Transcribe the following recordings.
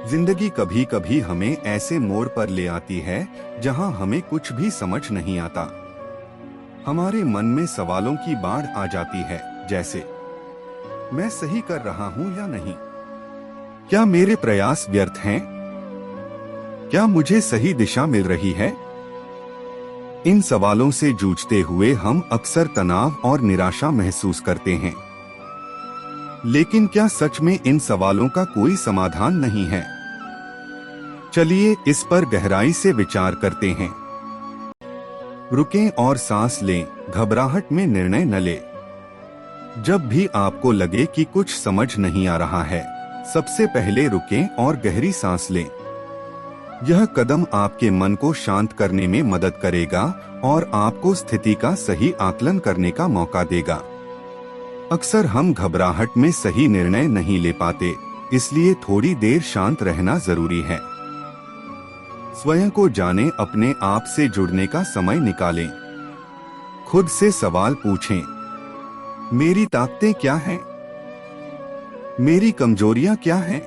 जिंदगी कभी कभी हमें ऐसे मोड़ पर ले आती है जहां हमें कुछ भी समझ नहीं आता। हमारे मन में सवालों की बाढ़ आ जाती है, जैसे मैं सही कर रहा हूं या नहीं? क्या मेरे प्रयास व्यर्थ हैं? क्या मुझे सही दिशा मिल रही है? इन सवालों से जूझते हुए हम अक्सर तनाव और निराशा महसूस करते हैं। लेकिन क्या सच में इन सवालों का कोई समाधान नहीं है? चलिए इस पर गहराई से विचार करते हैं। रुकें और सांस लें, घबराहट में निर्णय न लें। जब भी आपको लगे कि कुछ समझ नहीं आ रहा है, सबसे पहले रुकें और गहरी सांस लें। यह कदम आपके मन को शांत करने में मदद करेगा और आपको स्थिति का सही आकलन करने का मौका देगा। अक्सर हम घबराहट में सही निर्णय नहीं ले पाते, इसलिए थोड़ी देर शांत रहना जरूरी है। स्वयं को जानें, अपने आप से जुड़ने का समय निकालें। खुद से सवाल पूछें, मेरी ताकतें क्या हैं? मेरी कमजोरियां क्या हैं?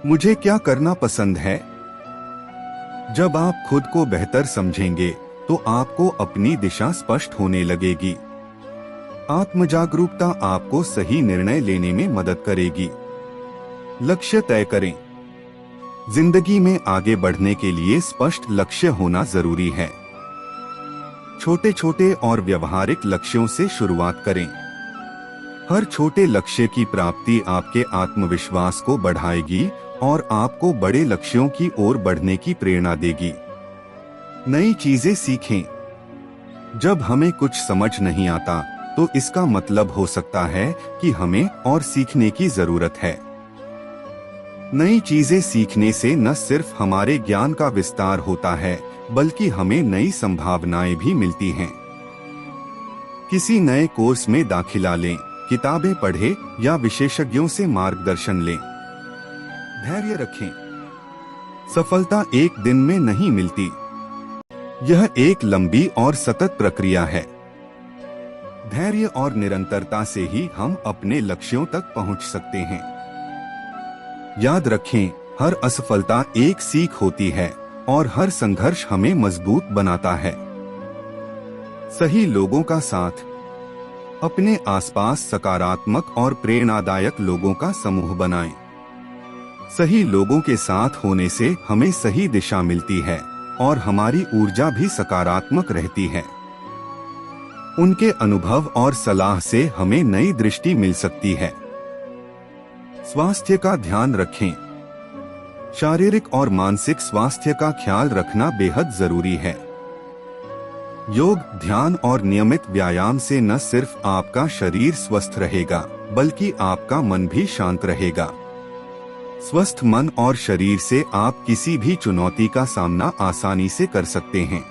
मुझे क्या करना पसंद है? जब आप खुद को बेहतर समझेंगे तो आपको अपनी दिशा स्पष्ट होने लगेगी। आत्मजागरूकता आपको सही निर्णय लेने में मदद करेगी। लक्ष्य तय करें। जिंदगी में आगे बढ़ने के लिए स्पष्ट लक्ष्य होना जरूरी है। छोटे छोटे और व्यवहारिक लक्ष्यों से शुरुआत करें। हर छोटे लक्ष्य की प्राप्ति आपके आत्मविश्वास को बढ़ाएगी और आपको बड़े लक्ष्यों की ओर बढ़ने की प्रेरणा देगी। नई चीजें सीखें। जब हमें कुछ समझ नहीं आता तो इसका मतलब हो सकता है कि हमें और सीखने की जरूरत है। नई चीजें सीखने से न सिर्फ हमारे ज्ञान का विस्तार होता है, बल्कि हमें नई संभावनाएं भी मिलती हैं। किसी नए कोर्स में दाखिला लें, किताबें पढ़ें या विशेषज्ञों से मार्गदर्शन लें। धैर्य रखें। सफलता एक दिन में नहीं मिलती। यह एक लंबी और सतत प्रक्रिया है। धैर्य और निरंतरता से ही हम अपने लक्ष्यों तक पहुंच सकते हैं। याद रखें, हर असफलता एक सीख होती है और हर संघर्ष हमें मजबूत बनाता है। सही लोगों का साथ। अपने आसपास सकारात्मक और प्रेरणादायक लोगों का समूह बनाएं। सही लोगों के साथ होने से हमें सही दिशा मिलती है और हमारी ऊर्जा भी सकारात्मक रहती है। उनके अनुभव और सलाह से हमें नई दृष्टि मिल सकती है। स्वास्थ्य का ध्यान रखें। शारीरिक और मानसिक स्वास्थ्य का ख्याल रखना बेहद जरूरी है। योग, ध्यान और नियमित व्यायाम से न सिर्फ आपका शरीर स्वस्थ रहेगा, बल्कि आपका मन भी शांत रहेगा। स्वस्थ मन और शरीर से आप किसी भी चुनौती का सामना आसानी से कर सकते हैं।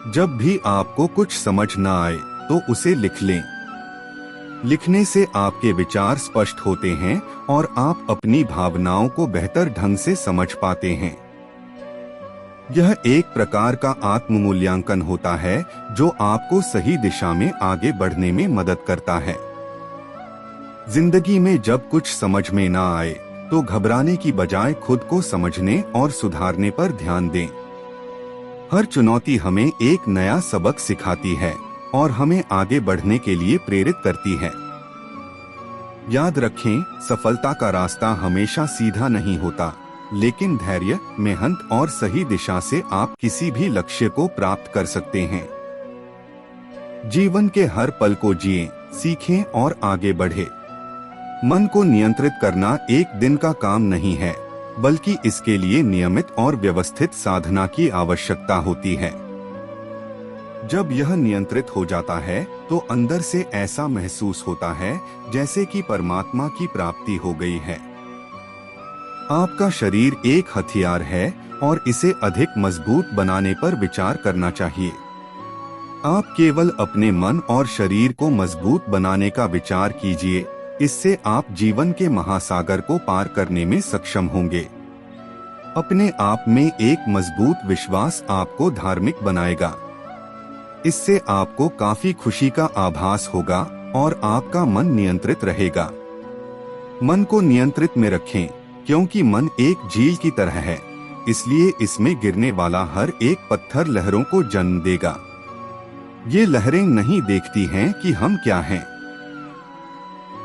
जब भी आपको कुछ समझ न आए तो उसे लिख लें। लिखने से आपके विचार स्पष्ट होते हैं और आप अपनी भावनाओं को बेहतर ढंग से समझ पाते हैं। यह एक प्रकार का आत्म मूल्यांकन होता है जो आपको सही दिशा में आगे बढ़ने में मदद करता है। जिंदगी में जब कुछ समझ में ना आए तो घबराने की बजाय खुद को समझने और सुधारने पर ध्यान दें। हर चुनौती हमें एक नया सबक सिखाती है और हमें आगे बढ़ने के लिए प्रेरित करती है। याद रखें, सफलता का रास्ता हमेशा सीधा नहीं होता, लेकिन धैर्य, मेहनत और सही दिशा से आप किसी भी लक्ष्य को प्राप्त कर सकते हैं। जीवन के हर पल को जिएं, सीखें और आगे बढ़ें। मन को नियंत्रित करना एक दिन का काम नहीं है, बल्कि इसके लिए नियमित और व्यवस्थित साधना की आवश्यकता होती है। जब यह नियंत्रित हो जाता है तो अंदर से ऐसा महसूस होता है जैसे कि परमात्मा की प्राप्ति हो गई है। आपका शरीर एक हथियार है और इसे अधिक मजबूत बनाने पर विचार करना चाहिए। आप केवल अपने मन और शरीर को मजबूत बनाने का विचार कीजिए, इससे आप जीवन के महासागर को पार करने में सक्षम होंगे। अपने आप में एक मजबूत विश्वास आपको धार्मिक बनाएगा। इससे आपको काफी खुशी का आभास होगा और आपका मन नियंत्रित रहेगा। मन को नियंत्रित में रखें, क्योंकि मन एक झील की तरह है, इसलिए इसमें गिरने वाला हर एक पत्थर लहरों को जन्म देगा। ये लहरें नहीं देखती हैं कि हम क्या हैं।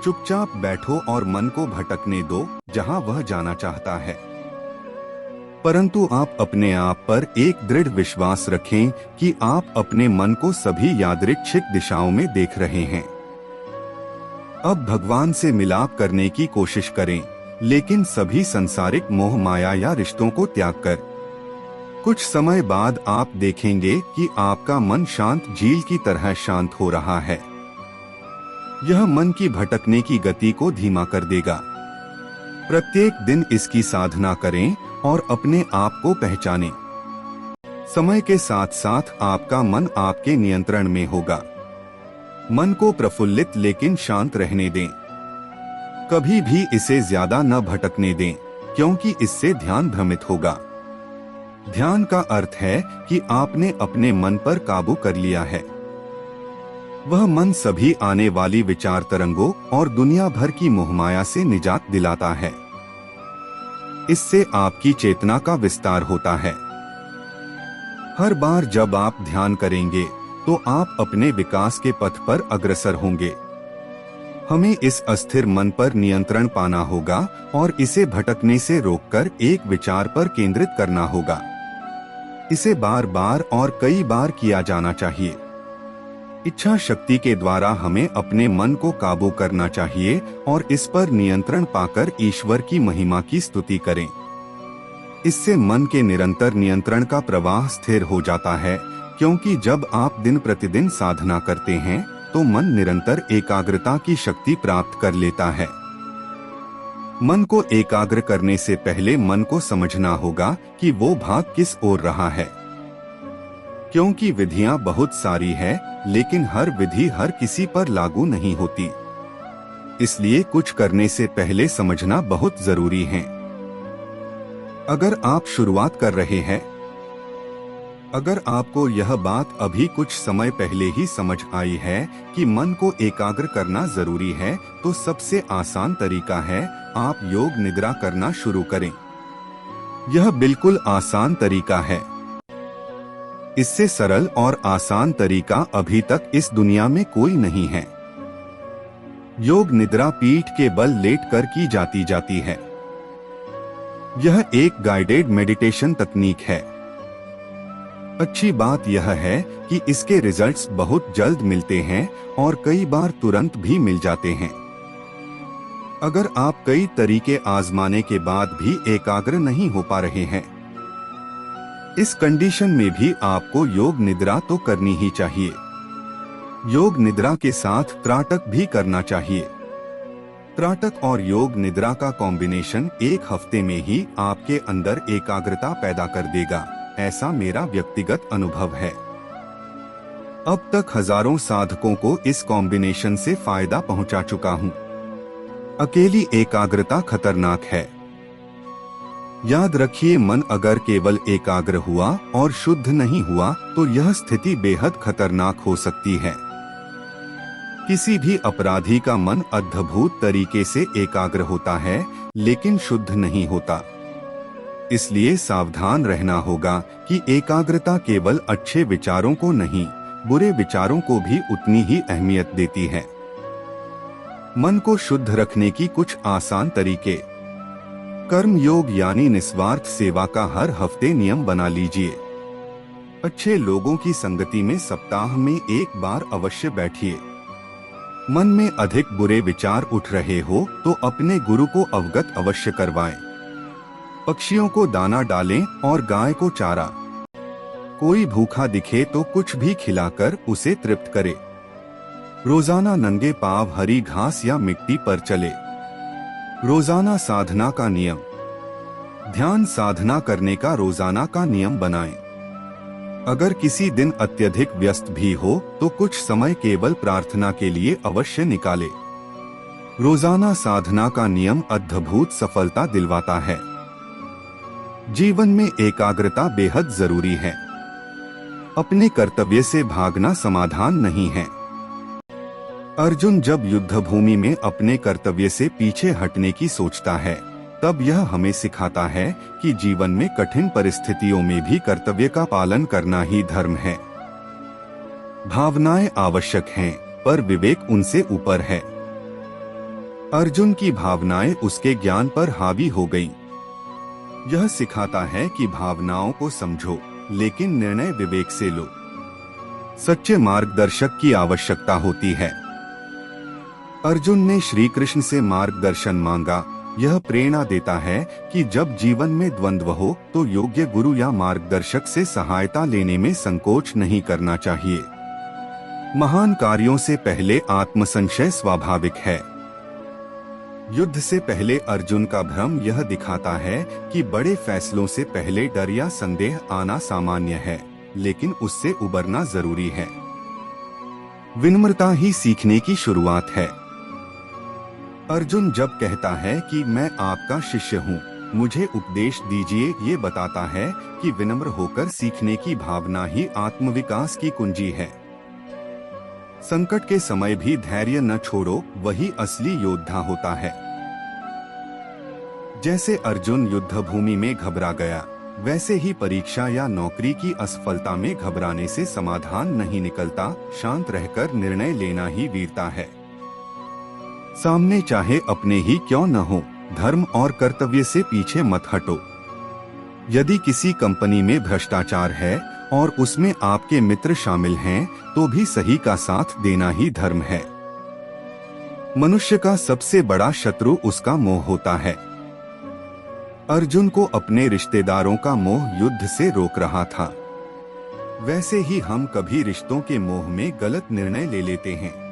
चुपचाप बैठो और मन को भटकने दो जहां वह जाना चाहता है, परंतु आप अपने आप पर एक दृढ़ विश्वास रखें कि आप अपने मन को सभी यादृच्छिक दिशाओं में देख रहे हैं। अब भगवान से मिलाप करने की कोशिश करें, लेकिन सभी संसारिक मोह माया या रिश्तों को त्याग कर। कुछ समय बाद आप देखेंगे कि आपका मन शांत झील की तरह शांत हो रहा है। यह मन की भटकने की गति को धीमा कर देगा। प्रत्येक दिन इसकी साधना करें और अपने आप को पहचानें। समय के साथ साथ आपका मन आपके नियंत्रण में होगा। मन को प्रफुल्लित लेकिन शांत रहने दें। कभी भी इसे ज्यादा न भटकने दें, क्योंकि इससे ध्यान भ्रमित होगा। ध्यान का अर्थ है कि आपने अपने मन पर काबू कर लिया है। वह मन सभी आने वाली विचार तरंगों और दुनिया भर की मोहमाया से निजात दिलाता है। इससे आपकी चेतना का विस्तार होता है। हर बार जब आप ध्यान करेंगे तो आप अपने विकास के पथ पर अग्रसर होंगे। हमें इस अस्थिर मन पर नियंत्रण पाना होगा और इसे भटकने से रोककर एक विचार पर केंद्रित करना होगा। इसे बार बार और कई बार किया जाना चाहिए। इच्छा शक्ति के द्वारा हमें अपने मन को काबू करना चाहिए और इस पर नियंत्रण पाकर ईश्वर की महिमा की स्तुति करें। इससे मन के निरंतर नियंत्रण का प्रवाह स्थिर हो जाता है, क्योंकि जब आप दिन प्रतिदिन साधना करते हैं तो मन निरंतर एकाग्रता की शक्ति प्राप्त कर लेता है। मन को एकाग्र करने से पहले मन को समझना होगा कि वो भाग किस ओर रहा है। क्योंकि विधियां बहुत सारी है, लेकिन हर विधि हर किसी पर लागू नहीं होती। इसलिए कुछ करने से पहले समझना बहुत जरूरी है। अगर आप शुरुआत कर रहे हैं, अगर आपको यह बात अभी कुछ समय पहले ही समझ आई है कि मन को एकाग्र करना जरूरी है, तो सबसे आसान तरीका है आप योग निद्रा करना शुरू करें। यह बिल्कुल आसान तरीका है। इससे सरल और आसान तरीका अभी तक इस दुनिया में कोई नहीं है। योग निद्रा पीठ के बल लेटकर की जाती है। यह एक गाइडेड मेडिटेशन तकनीक है। अच्छी बात यह है कि इसके रिजल्ट्स बहुत जल्द मिलते हैं और कई बार तुरंत भी मिल जाते हैं। अगर आप कई तरीके आजमाने के बाद भी एकाग्र नहीं हो पा रहे हैं, इस कंडीशन में भी आपको योग निद्रा तो करनी ही चाहिए। योग निद्रा के साथ त्राटक भी करना चाहिए। त्राटक और योग निद्रा का कॉम्बिनेशन एक हफ्ते में ही आपके अंदर एकाग्रता पैदा कर देगा, ऐसा मेरा व्यक्तिगत अनुभव है। अब तक हजारों साधकों को इस कॉम्बिनेशन से फायदा पहुंचा चुका हूं। अकेली एकाग्रता खतरनाक है। याद रखिए, मन अगर केवल एकाग्र हुआ और शुद्ध नहीं हुआ तो यह स्थिति बेहद खतरनाक हो सकती है। किसी भी अपराधी का मन अद्भुत तरीके से एकाग्र होता है, लेकिन शुद्ध नहीं होता। इसलिए सावधान रहना होगा कि एकाग्रता केवल अच्छे विचारों को नहीं, बुरे विचारों को भी उतनी ही अहमियत देती है। मन को शुद्ध रखने की कुछ आसान तरीके। कर्म योग यानी निस्वार्थ सेवा का हर हफ्ते नियम बना लीजिए। अच्छे लोगों की संगति में सप्ताह में एक बार अवश्य बैठिए। मन में अधिक बुरे विचार उठ रहे हो तो अपने गुरु को अवगत अवश्य करवाएं। पक्षियों को दाना डालें और गाय को चारा। कोई भूखा दिखे तो कुछ भी खिलाकर उसे तृप्त करे। रोजाना नंगे पांव हरी घास या मिट्टी पर चले। रोजाना साधना का नियम। ध्यान साधना करने का रोजाना का नियम बनाएं। अगर किसी दिन अत्यधिक व्यस्त भी हो तो कुछ समय केवल प्रार्थना के लिए अवश्य निकाले। रोजाना साधना का नियम अद्भुत सफलता दिलवाता है। जीवन में एकाग्रता बेहद जरूरी है। अपने कर्तव्य से भागना समाधान नहीं है। अर्जुन जब युद्ध भूमि में अपने कर्तव्य से पीछे हटने की सोचता है तब यह हमें सिखाता है कि जीवन में कठिन परिस्थितियों में भी कर्तव्य का पालन करना ही धर्म है। भावनाएं आवश्यक हैं, पर विवेक उनसे ऊपर है। अर्जुन की भावनाएं उसके ज्ञान पर हावी हो गईं। यह सिखाता है कि भावनाओं को समझो, लेकिन निर्णय विवेक से लो। सच्चे मार्गदर्शक की आवश्यकता होती है। अर्जुन ने श्री कृष्ण से मार्गदर्शन मांगा। यह प्रेरणा देता है कि जब जीवन में द्वंद्व हो तो योग्य गुरु या मार्गदर्शक से सहायता लेने में संकोच नहीं करना चाहिए। महान कार्यों से पहले आत्मसंशय स्वाभाविक है। युद्ध से पहले अर्जुन का भ्रम यह दिखाता है कि बड़े फैसलों से पहले डर या संदेह आना सामान्य है, लेकिन उससे उबरना जरूरी है। विनम्रता ही सीखने की शुरुआत है। अर्जुन जब कहता है कि मैं आपका शिष्य हूँ, मुझे उपदेश दीजिए, ये बताता है कि विनम्र होकर सीखने की भावना ही आत्मविकास की कुंजी है। संकट के समय भी धैर्य न छोड़ो, वही असली योद्धा होता है। जैसे अर्जुन युद्ध भूमि में घबरा गया, वैसे ही परीक्षा या नौकरी की असफलता में घबराने से समाधान नहीं निकलता। शांत रहकर निर्णय लेना ही वीरता है। सामने चाहे अपने ही क्यों न हो, धर्म और कर्तव्य से पीछे मत हटो। यदि किसी कंपनी में भ्रष्टाचार है और उसमें आपके मित्र शामिल हैं, तो भी सही का साथ देना ही धर्म है। मनुष्य का सबसे बड़ा शत्रु उसका मोह होता है। अर्जुन को अपने रिश्तेदारों का मोह युद्ध से रोक रहा था। वैसे ही हम कभी रिश्तों के मोह में गलत निर्णय ले लेते हैं।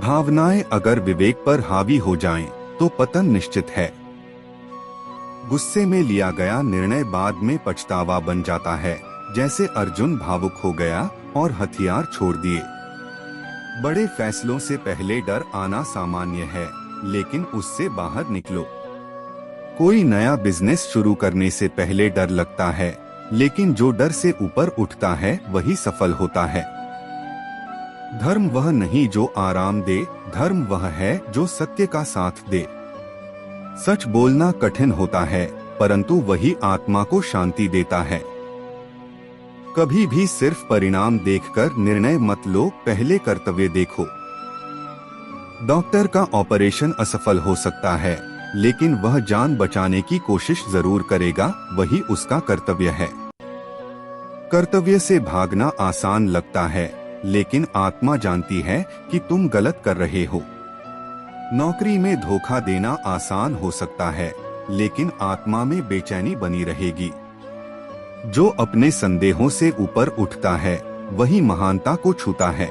भावनाएं अगर विवेक पर हावी हो जाएं, तो पतन निश्चित है। गुस्से में लिया गया निर्णय बाद में पछतावा बन जाता है, जैसे अर्जुन भावुक हो गया और हथियार छोड़ दिए। बड़े फैसलों से पहले डर आना सामान्य है, लेकिन उससे बाहर निकलो। कोई नया बिजनेस शुरू करने से पहले डर लगता है, लेकिन जो डर से ऊपर उठता है वही सफल होता है। धर्म वह नहीं जो आराम दे, धर्म वह है जो सत्य का साथ दे। सच बोलना कठिन होता है, परंतु वही आत्मा को शांति देता है। कभी भी सिर्फ परिणाम देखकर निर्णय मत लो, पहले कर्तव्य देखो। डॉक्टर का ऑपरेशन असफल हो सकता है, लेकिन वह जान बचाने की कोशिश जरूर करेगा, वही उसका कर्तव्य है। कर्तव्य से भागना आसान लगता है, लेकिन आत्मा जानती है कि तुम गलत कर रहे हो। नौकरी में धोखा देना आसान हो सकता है, लेकिन आत्मा में बेचैनी बनी रहेगी। जो अपने संदेहों से ऊपर उठता है, वही महानता को छूता है।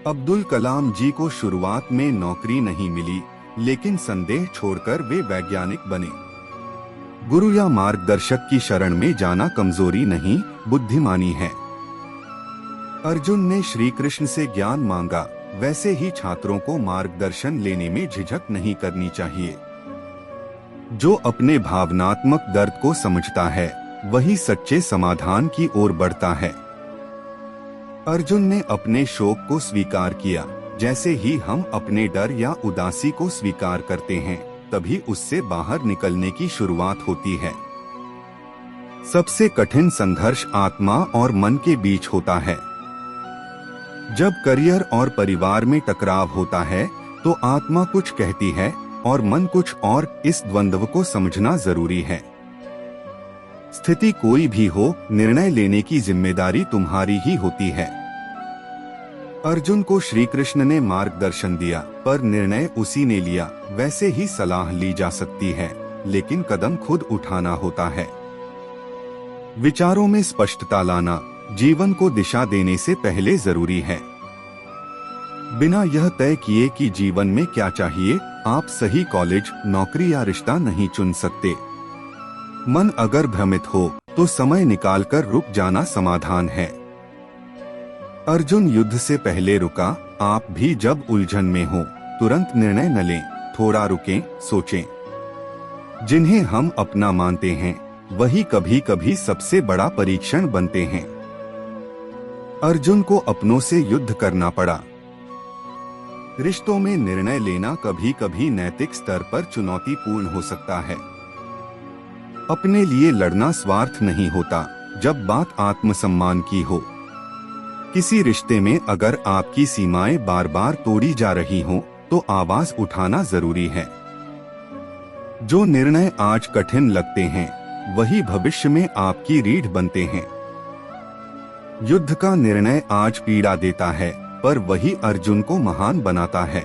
अब्दुल कलाम जी को शुरुआत में नौकरी नहीं मिली, लेकिन संदेह छोड़कर वे वैज्ञानिक बने। गुरु या मार्गदर्शक की शरण में जाना कमजोरी नहीं, बुद्धिमानी है। अर्जुन ने श्री कृष्ण से ज्ञान मांगा, वैसे ही छात्रों को मार्गदर्शन लेने में झिझक नहीं करनी चाहिए। जो अपने भावनात्मक दर्द को समझता है, वही सच्चे समाधान की ओर बढ़ता है। अर्जुन ने अपने शोक को स्वीकार किया। जैसे ही हम अपने डर या उदासी को स्वीकार करते हैं, तभी उससे बाहर निकलने की शुरुआत होती है। सबसे कठिन संघर्ष आत्मा और मन के बीच होता है। जब करियर और परिवार में टकराव होता है, तो आत्मा कुछ कहती है और मन कुछ और। इस द्वंद्व को समझना जरूरी है। स्थिति कोई भी हो, निर्णय लेने की जिम्मेदारी तुम्हारी ही होती है। अर्जुन को श्री कृष्ण ने मार्गदर्शन दिया, पर निर्णय उसी ने लिया। वैसे ही सलाह ली जा सकती है, लेकिन कदम खुद उठाना होता है। विचारों में स्पष्टता लाना जीवन को दिशा देने से पहले जरूरी है। बिना यह तय किए कि जीवन में क्या चाहिए, आप सही कॉलेज, नौकरी या रिश्ता नहीं चुन सकते। मन अगर भ्रमित हो, तो समय निकालकर रुक जाना समाधान है। अर्जुन युद्ध से पहले रुका। आप भी जब उलझन में हो, तुरंत निर्णय न लें, थोड़ा रुकें, सोचें। जिन्हें हम अपना मानते हैं, वही कभी कभी सबसे बड़ा परीक्षण बनते हैं। अर्जुन को अपनों से युद्ध करना पड़ा। रिश्तों में निर्णय लेना कभी कभी नैतिक स्तर पर चुनौतीपूर्ण हो सकता है। अपने लिए लड़ना स्वार्थ नहीं होता, जब बात आत्मसम्मान की हो। किसी रिश्ते में अगर आपकी सीमाएं बार बार तोड़ी जा रही हों, तो आवाज उठाना जरूरी है। जो निर्णय आज कठिन लगते हैं, वही भविष्य में आपकी रीढ़ बनते हैं। युद्ध का निर्णय आज पीड़ा देता है, पर वही अर्जुन को महान बनाता है।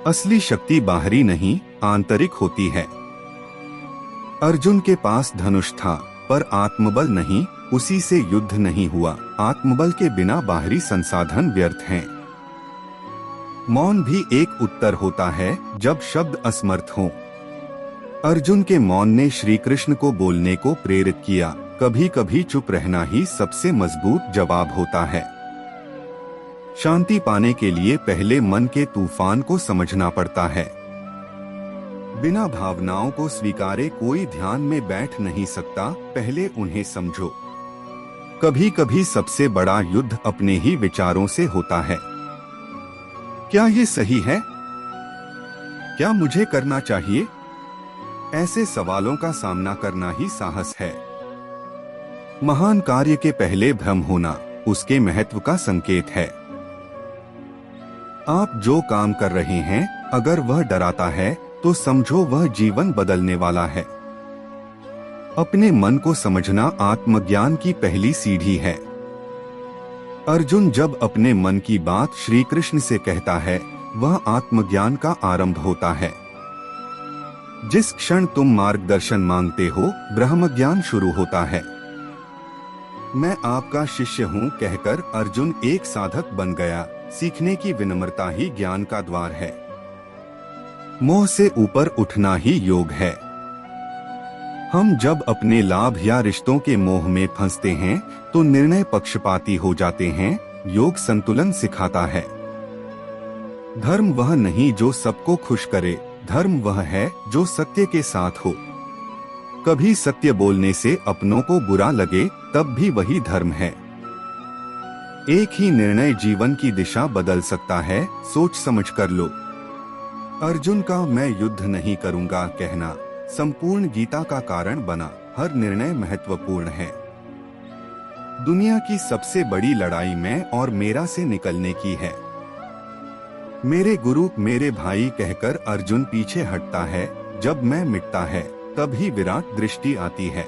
असली शक्ति बाहरी नहीं, आंतरिक होती है। अर्जुन के पास धनुष था, पर आत्मबल नहीं, उसी से युद्ध नहीं हुआ। आत्मबल के बिना बाहरी संसाधन व्यर्थ हैं। मौन भी एक उत्तर होता है, जब शब्द असमर्थ हों। अर्जुन के मौन ने श्री कृष्ण को बोलने को प्रेरित किया। कभी कभी चुप रहना ही सबसे मजबूत जवाब होता है। शांति पाने के लिए पहले मन के तूफान को समझना पड़ता है। बिना भावनाओं को स्वीकारे कोई ध्यान में बैठ नहीं सकता, पहले उन्हें समझो। कभी कभी सबसे बड़ा युद्ध अपने ही विचारों से होता है। क्या ये सही है? क्या मुझे करना चाहिए? ऐसे सवालों का सामना करना ही साहस है। महान कार्य के पहले भ्रम होना उसके महत्व का संकेत है। आप जो काम कर रहे हैं, अगर वह डराता है, तो समझो वह जीवन बदलने वाला है। अपने मन को समझना आत्मज्ञान की पहली सीढ़ी है। अर्जुन जब अपने मन की बात श्री कृष्ण से कहता है, वह आत्मज्ञान का आरंभ होता है। जिस क्षण तुम मार्गदर्शन मांगते हो, ब्रह्म ज्ञान शुरू होता है। मैं आपका शिष्य हूँ कहकर अर्जुन एक साधक बन गया। सीखने की विनम्रता ही ज्ञान का द्वार है। मोह से ऊपर उठना ही योग है। हम जब अपने लाभ या रिश्तों के मोह में फंसते हैं, तो निर्णय पक्षपाती हो जाते हैं। योग संतुलन सिखाता है। धर्म वह नहीं जो सबको खुश करे, धर्म वह है जो सत्य के साथ हो। कभी सत्य बोलने से अपनों को बुरा लगे, तब भी वही धर्म है। एक ही निर्णय जीवन की दिशा बदल सकता है, सोच समझ कर लो। अर्जुन का मैं युद्ध नहीं करूंगा कहना संपूर्ण गीता का कारण बना। हर निर्णय महत्वपूर्ण है। दुनिया की सबसे बड़ी लड़ाई मैं और मेरा से निकलने की है। मेरे गुरु मेरे भाई कहकर अर्जुन पीछे हटता है। जब मैं मिटता है, तभी विराट दृष्टि आती है।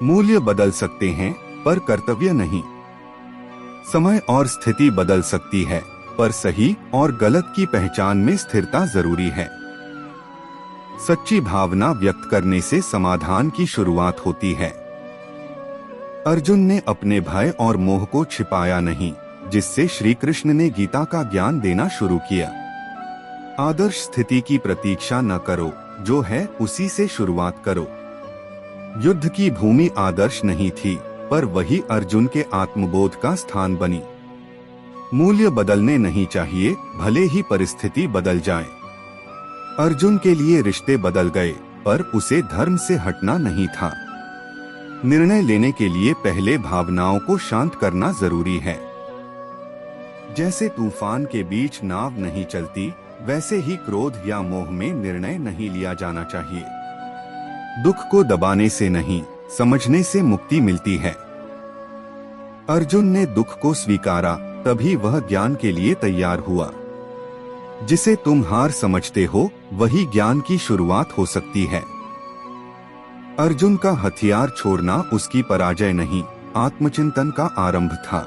मूल्य बदल सकते हैं, पर कर्तव्य नहीं। समय और स्थिति बदल सकती है, पर सही और गलत की पहचान में स्थिरता जरूरी है। सच्ची भावना व्यक्त करने से समाधान की शुरुआत होती है। अर्जुन ने अपने भय और मोह को छिपाया नहीं, जिससे श्री कृष्ण ने गीता का ज्ञान देना शुरू किया। आदर्श स्थिति की प्रतीक्षा न करो, जो है उसी से शुरुआत करो। युद्ध की भूमि आदर्श नहीं थी, पर वही अर्जुन के आत्मबोध का स्थान बनी। मूल्य बदलने नहीं चाहिए, भले ही परिस्थिति बदल जाए। अर्जुन के लिए रिश्ते बदल गए, पर उसे धर्म से हटना नहीं था। निर्णय लेने के लिए पहले भावनाओं को शांत करना जरूरी है। जैसे तूफान के बीच नाव नहीं चलती, वैसे ही क्रोध या मोह में निर्णय नहीं लिया जाना चाहिए। दुख को दबाने से नहीं, समझने से मुक्ति मिलती है। अर्जुन ने दुख को स्वीकारा, तभी वह ज्ञान के लिए तैयार हुआ। जिसे तुम हार समझते हो, वही ज्ञान की शुरुआत हो सकती है। अर्जुन का हथियार छोड़ना उसकी पराजय नहीं, आत्मचिंतन का आरंभ था।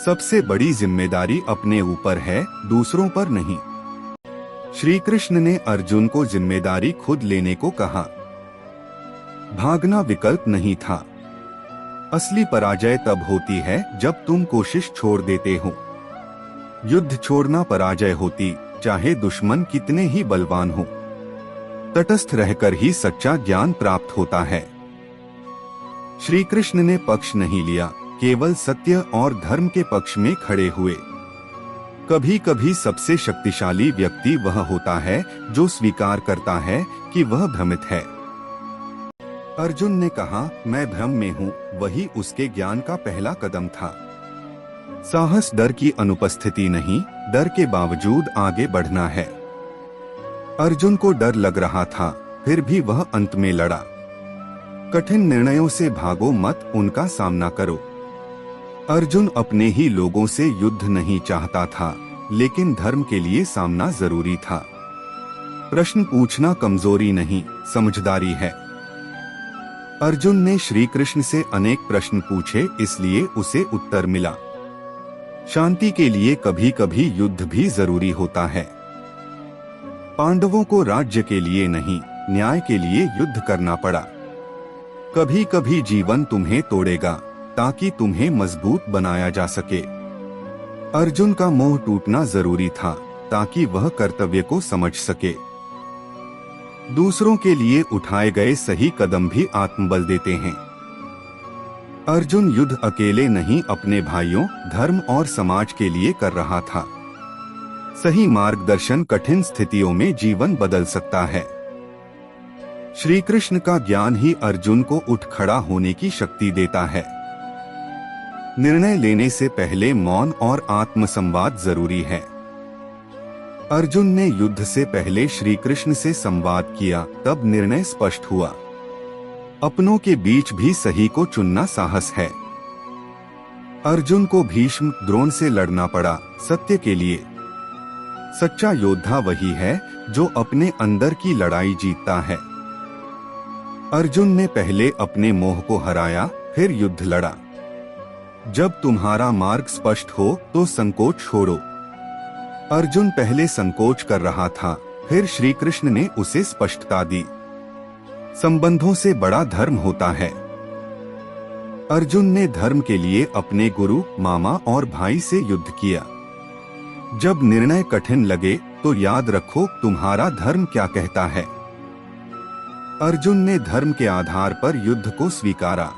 सबसे बड़ी जिम्मेदारी अपने ऊपर है, दूसरों पर नहीं। श्री कृष्ण ने अर्जुन को जिम्मेदारी खुद लेने को कहा। भागना विकल्प नहीं था। असली पराजय तब होती है जब तुम कोशिश छोड़ देते हो। युद्ध छोड़ना पराजय होती, चाहे दुश्मन कितने ही बलवान हो। तटस्थ रहकर ही सच्चा ज्ञान प्राप्त होता है। श्री कृष्ण ने पक्ष नहीं लिया, केवल सत्य और धर्म के पक्ष में खड़े हुए। कभी कभी सबसे शक्तिशाली व्यक्ति वह होता है जो स्वीकार करता है कि वह भ्रमित है। अर्जुन ने कहा, मैं भ्रम में हूँ, वही उसके ज्ञान का पहला कदम था। साहस डर की अनुपस्थिति नहीं, डर के बावजूद आगे बढ़ना है। अर्जुन को डर लग रहा था, फिर भी वह अंत में लड़ा। कठिन निर्णयों से भागो मत, उनका सामना करो। अर्जुन अपने ही लोगों से युद्ध नहीं चाहता था, लेकिन धर्म के लिए सामना जरूरी था। प्रश्न पूछना कमजोरी नहीं, समझदारी है। अर्जुन ने श्री कृष्ण से अनेक प्रश्न पूछे, इसलिए उसे उत्तर मिला। शांति के लिए कभी कभी युद्ध भी जरूरी होता है। पांडवों को राज्य के लिए नहीं, न्याय के लिए युद्ध करना पड़ा। कभी कभी जीवन तुम्हें तोड़ेगा, ताकि तुम्हें मजबूत बनाया जा सके। अर्जुन का मोह टूटना जरूरी था, ताकि वह कर्तव्य को समझ सके। दूसरों के लिए उठाए गए सही कदम भी आत्मबल देते हैं। अर्जुन युद्ध अकेले नहीं, अपने भाइयों, धर्म और समाज के लिए कर रहा था। सही मार्गदर्शन कठिन स्थितियों में जीवन बदल सकता है। श्री कृष्ण का ज्ञान ही अर्जुन को उठ खड़ा होने की शक्ति देता है। निर्णय लेने से पहले मौन और आत्मसंवाद जरूरी है। अर्जुन ने युद्ध से पहले श्री कृष्ण से संवाद किया, तब निर्णय स्पष्ट हुआ। अपनों के बीच भी सही को चुनना साहस है। अर्जुन को भीष्म, द्रोण से लड़ना पड़ा, सत्य के लिए। सच्चा योद्धा वही है जो अपने अंदर की लड़ाई जीतता है। अर्जुन ने पहले अपने मोह को हराया, फिर युद्ध लड़ा। जब तुम्हारा मार्ग स्पष्ट हो तो संकोच छोड़ो। अर्जुन पहले संकोच कर रहा था, फिर श्री कृष्ण ने उसे स्पष्टता दी। संबंधों से बड़ा धर्म होता है। अर्जुन ने धर्म के लिए अपने गुरु, मामा और भाई से युद्ध किया। जब निर्णय कठिन लगे तो याद रखो तुम्हारा धर्म क्या कहता है। अर्जुन ने धर्म के आधार पर युद्ध को स्वीकारा।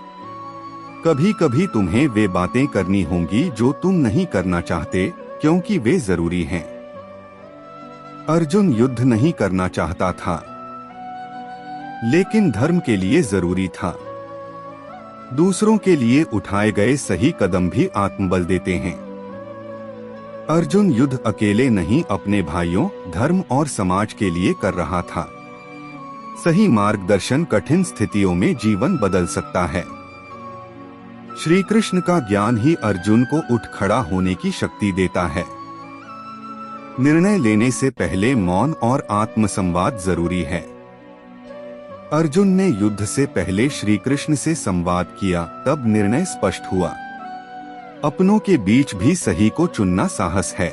कभी कभी तुम्हें वे बातें करनी होंगी जो तुम नहीं करना चाहते, क्योंकि वे जरूरी हैं। अर्जुन युद्ध नहीं करना चाहता था, लेकिन धर्म के लिए जरूरी था। दूसरों के लिए उठाए गए सही कदम भी आत्मबल देते हैं। अर्जुन युद्ध अकेले नहीं, अपने भाइयों, धर्म और समाज के लिए कर रहा था। सही मार्गदर्शन कठिन स्थितियों में जीवन बदल सकता है। श्री कृष्ण का ज्ञान ही अर्जुन को उठ खड़ा होने की शक्ति देता है। निर्णय लेने से पहले मौन और आत्मसंवाद जरूरी है। अर्जुन ने युद्ध से पहले श्री कृष्ण से संवाद किया, तब निर्णय स्पष्ट हुआ। अपनों के बीच भी सही को चुनना साहस है।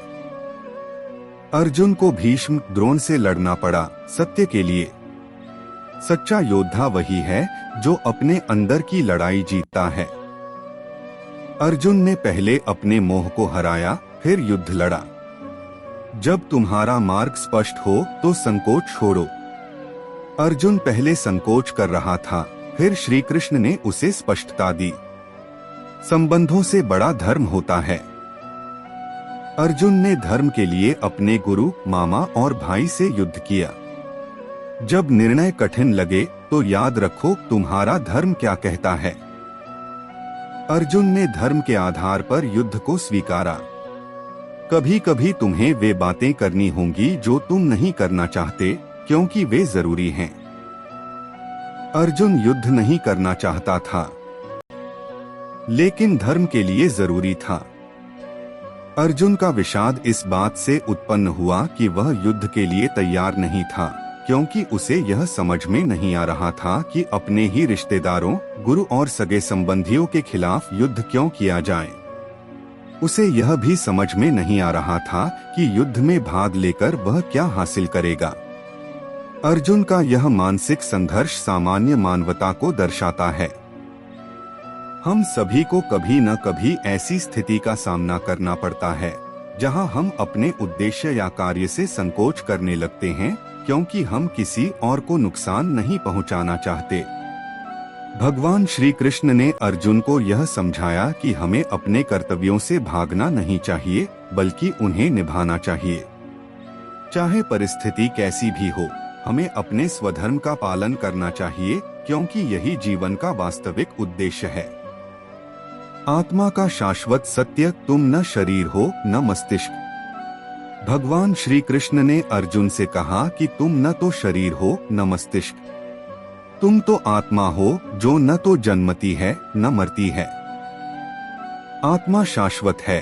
अर्जुन को भीष्म, द्रोण से लड़ना पड़ा, सत्य के लिए। सच्चा योद्धा वही है जो अपने अंदर की लड़ाई जीतता है। अर्जुन ने पहले अपने मोह को हराया, फिर युद्ध लड़ा। जब तुम्हारा मार्ग स्पष्ट हो तो संकोच छोड़ो। अर्जुन पहले संकोच कर रहा था, फिर श्री कृष्ण ने उसे स्पष्टता दी। संबंधों से बड़ा धर्म होता है। अर्जुन ने धर्म के लिए अपने गुरु, मामा और भाई से युद्ध किया। जब निर्णय कठिन लगे तो याद रखो तुम्हारा धर्म क्या कहता है। अर्जुन ने धर्म के आधार पर युद्ध को स्वीकारा। कभी कभी तुम्हें वे बातें करनी होंगी जो तुम नहीं करना चाहते, क्योंकि वे जरूरी हैं। अर्जुन युद्ध नहीं करना चाहता था, लेकिन धर्म के लिए जरूरी था। अर्जुन का विषाद इस बात से उत्पन्न हुआ कि वह युद्ध के लिए तैयार नहीं था, क्योंकि उसे यह समझ में नहीं आ रहा था कि अपने ही रिश्तेदारों, गुरु और सगे संबंधियों के खिलाफ युद्ध क्यों किया जाए। उसे यह भी समझ में नहीं आ रहा था कि युद्ध में भाग लेकर वह क्या हासिल करेगा। अर्जुन का यह मानसिक संघर्ष सामान्य मानवता को दर्शाता है। हम सभी को कभी न कभी ऐसी स्थिति का सामना करना पड़ता है जहां हम अपने उद्देश्य या कार्य से संकोच करने लगते हैं, क्योंकि हम किसी और को नुकसान नहीं पहुंचाना चाहते। भगवान श्री कृष्ण ने अर्जुन को यह समझाया कि हमें अपने कर्तव्यों से भागना नहीं चाहिए, बल्कि उन्हें निभाना चाहिए। चाहे परिस्थिति कैसी भी हो, हमें अपने स्वधर्म का पालन करना चाहिए, क्योंकि यही जीवन का वास्तविक उद्देश्य है। आत्मा का शाश्वत सत्य तुम न शरीर हो न मस्तिष्क। भगवान श्री कृष्ण ने अर्जुन से कहा कि तुम न तो शरीर हो न मस्तिष्क, तुम तो आत्मा हो जो न तो जन्मती है न मरती है। आत्मा शाश्वत है।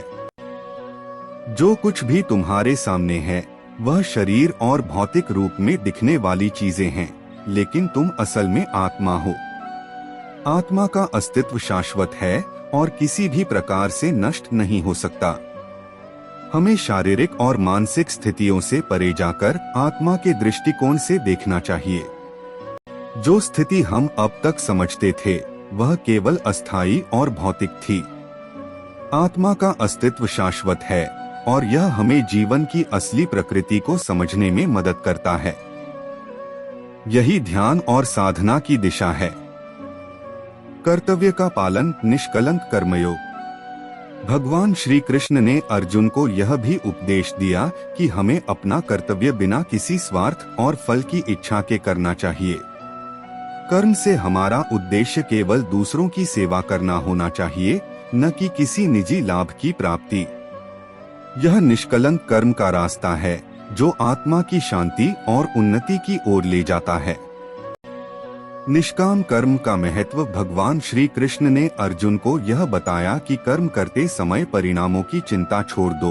जो कुछ भी तुम्हारे सामने है वह शरीर और भौतिक रूप में दिखने वाली चीजें हैं, लेकिन तुम असल में आत्मा हो। आत्मा का अस्तित्व शाश्वत है और किसी भी प्रकार से नष्ट नहीं हो सकता। हमें शारीरिक और मानसिक स्थितियों से परे जाकर आत्मा के दृष्टिकोण से देखना चाहिए। जो स्थिति हम अब तक समझते थे वह केवल अस्थायी और भौतिक थी। आत्मा का अस्तित्व शाश्वत है और यह हमें जीवन की असली प्रकृति को समझने में मदद करता है। यही ध्यान और साधना की दिशा है। कर्तव्य का पालन, निष्कलंक कर्मयोग। भगवान श्री कृष्ण ने अर्जुन को यह भी उपदेश दिया कि हमें अपना कर्तव्य बिना किसी स्वार्थ और फल की इच्छा के करना चाहिए। कर्म से हमारा उद्देश्य केवल दूसरों की सेवा करना होना चाहिए, न कि किसी निजी लाभ की प्राप्ति। यह निष्कलंक कर्म का रास्ता है जो आत्मा की शांति और उन्नति की ओर ले जाता है। निष्काम कर्म का महत्व। भगवान श्री कृष्ण ने अर्जुन को यह बताया कि कर्म करते समय परिणामों की चिंता छोड़ दो।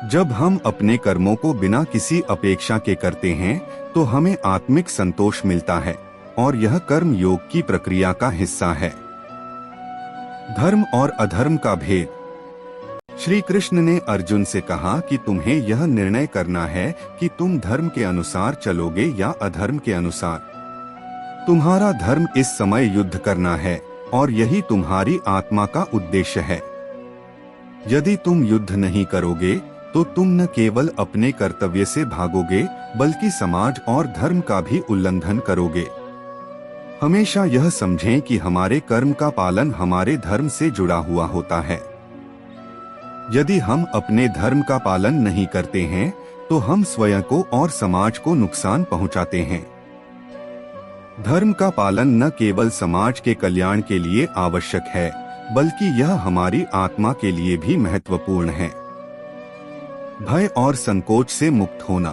जब हम अपने कर्मों को बिना किसी अपेक्षा के करते हैं तो हमें आत्मिक संतोष मिलता है और यह कर्म योग की प्रक्रिया का हिस्सा है। धर्म और अधर्म का भेद। श्री कृष्ण ने अर्जुन से कहा कि तुम्हें यह निर्णय करना है कि तुम धर्म के अनुसार चलोगे या अधर्म के अनुसार। तुम्हारा धर्म इस समय युद्ध करना है और यही तुम्हारी आत्मा का उद्देश्य है। यदि तुम युद्ध नहीं करोगे तो तुम न केवल अपने कर्तव्य से भागोगे बल्कि समाज और धर्म का भी उल्लंघन करोगे। हमेशा यह समझें कि हमारे कर्म का पालन हमारे धर्म से जुड़ा हुआ होता है। यदि हम अपने धर्म का पालन नहीं करते हैं तो हम स्वयं को और समाज को नुकसान पहुंचाते हैं। धर्म का पालन न केवल समाज के कल्याण के लिए आवश्यक है बल्कि यह हमारी आत्मा के लिए भी महत्वपूर्ण है। भय और संकोच से मुक्त होना।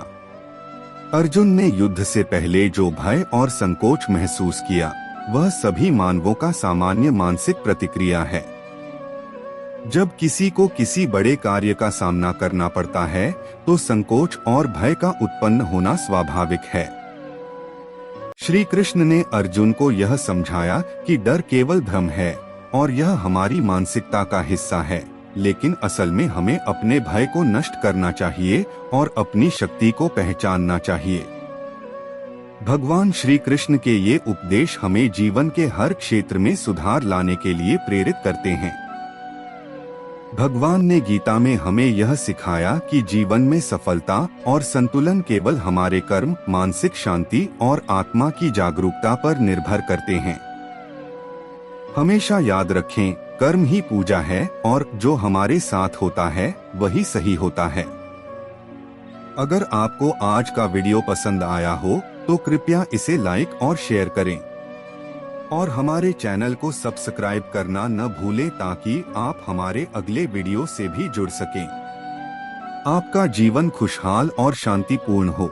अर्जुन ने युद्ध से पहले जो भय और संकोच महसूस किया वह सभी मानवों का सामान्य मानसिक प्रतिक्रिया है। जब किसी को किसी बड़े कार्य का सामना करना पड़ता है तो संकोच और भय का उत्पन्न होना स्वाभाविक है। श्री कृष्ण ने अर्जुन को यह समझाया कि डर केवल भ्रम है और यह हमारी मानसिकता का हिस्सा है, लेकिन असल में हमें अपने भय को नष्ट करना चाहिए और अपनी शक्ति को पहचानना चाहिए। भगवान श्री कृष्ण के ये उपदेश हमें जीवन के हर क्षेत्र में सुधार लाने के लिए प्रेरित करते हैं। भगवान ने गीता में हमें यह सिखाया कि जीवन में सफलता और संतुलन केवल हमारे कर्म, मानसिक शांति और आत्मा की जागरूकता पर निर्भर करते हैं। हमेशा याद रखें, कर्म ही पूजा है और जो हमारे साथ होता है वही सही होता है। अगर आपको आज का वीडियो पसंद आया हो तो कृपया इसे लाइक और शेयर करें और हमारे चैनल को सब्सक्राइब करना न भूलें ताकि आप हमारे अगले वीडियो से भी जुड़ सकें। आपका जीवन खुशहाल और शांतिपूर्ण हो।